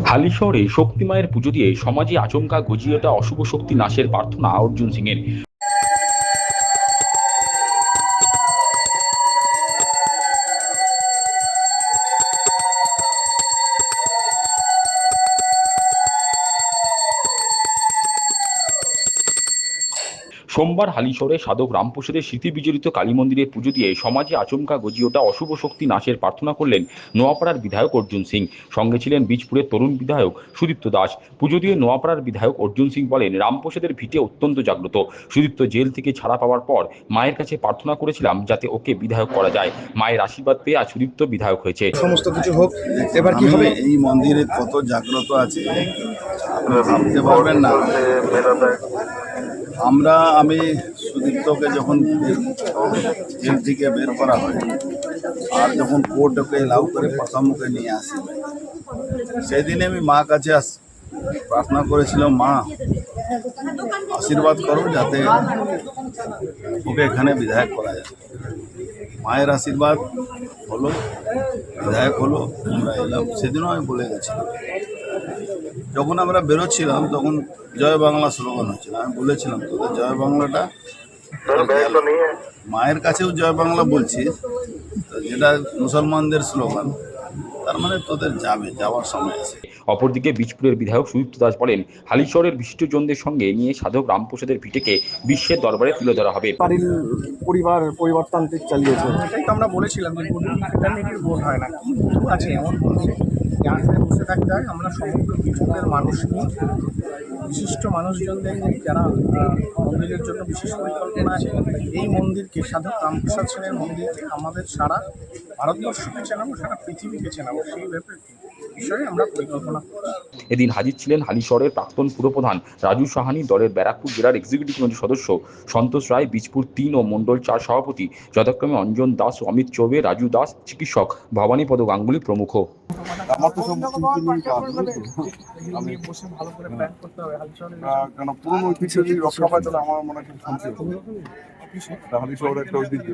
হালিশহরে শক্তি মায়ের পুজো দিয়ে সমাজে আচমকা গজিয়ে ওঠা অশুভ শক্তি নাশের প্রার্থনা অর্জুন সিং এর। সোমবার হালিশহরে সাধক রামপ্রসাদের স্মৃতি বিজড়িত কালী মন্দিরে পুজো দিয়ে সমাজে আচমকা গজিয়ে ওঠা অশুভ শক্তি নাশের প্রার্থনা করলেন নোয়াপাড়ার বিধায়ক অর্জুন সিং। সঙ্গে ছিলেন বীজপুরের তরুণ বিধায়ক সুদীপ্ত দাস। পুজো দিয়ে নোয়াপাড়ার বিধায়ক অর্জুন সিং বলেন, রামপ্রসাদের ভিটে অত্যন্ত জাগ্রত। সুদীপ্ত জেল থেকে ছাড়া পাওয়ার পর মায়ের কাছে প্রার্থনা করেছিলাম যাতে ওকে বিধায়ক করা যায়। মায়ের আশীর্বাদ পেয়ে আজ সুদীপ্ত বিধায়ক হয়েছে। সমস্ত কিছু হোক। এবার কি হবে? এই মন্দিরে কত জাগ্রত আছে আপনারা ভাবতে পারবেন না। আমি সুদীপ্তকে যখন জেল থেকে বের করা হয় আর যখন কোর্ট ওকে এলাউ করে প্রথমকে নিয়ে আসি, সেদিনে আমি মা কাছে প্রার্থনা করেছিলাম, মা আশীর্বাদ করো যাতে ওকে এখানে বিধায়ক করা যায়। মায়ের আশীর্বাদ হলো, বিধায়ক হলো, আমরা এলাম। সেদিনও আমি বলে গেছিলাম, যখন আমরা বেরোচ্ছিলাম তখন জয় বাংলা স্লোগান হয়েছিল। আমি বলেছিলাম তোদের জয় বাংলাটা মায়ের কাছেও জয় বাংলা বলছি, যেটা মুসলমানদের স্লোগান, তার মানে তোদের যাওয়ার সময় আছে। অপরদিকে বীজপুরের বিধায়ক সুদীপ্ত দাস বলেন, হালিশহরের বিশিষ্টজনদের সঙ্গে নিয়ে সাধক রামপ্রসাদের ভিটেকে বিশ্বের দরবারে তুলে ধরা হবে। পরিবারতান্ত্রিক চালিয়েছে, এটাই তো আমরা বলেছিলাম যে ফ্যাটার্নিটির ভোট হয় না। কি বন্ধু আছে এমন মন্দিরে যাতে বসে থাকতে হয়? আমরা সমগ্র বিশ্বদের মানুষ নিয়ে বিশিষ্ট মানুষজনদের যারা মন্দিরের জন্য বিশেষ পরিকল্পনা আছে, এই মন্দিরকে সাধক রামপ্রসাদ সেনের মন্দিরকে আমাদের সারা ভারতবর্ষকে চেনাবো, সারা পৃথিবীকে চেনাবো, সেই বিষয়ে আমরা পরিকল্পনা করছি। এদিন হাজির ছিলেন হালিশহরের প্রাক্তন পুরপ্রধান রাজু সাহানি, দলের ব্যারাকপুর জেলার এক্সিকিউটিভ কমিটির সদস্য সন্তোষ রায়, বীজপুর 3 ও মণ্ডল 4 সভাপতি যথাক্রমে অঞ্জন দাস, অমিত চৌবে, রাজু দাস, চিকিৎসক ভবানীপদ গাঙ্গুলি প্রমুখ। আমি বসে ভালো করে প্ল্যান করতে হবে। কেন পুরনো ঐতিহ্য রক্ষা পায়, তাহলে আমার মনে হয় খুব শান্তি হবে। হালিশহরের একটা ঐতিহ্য।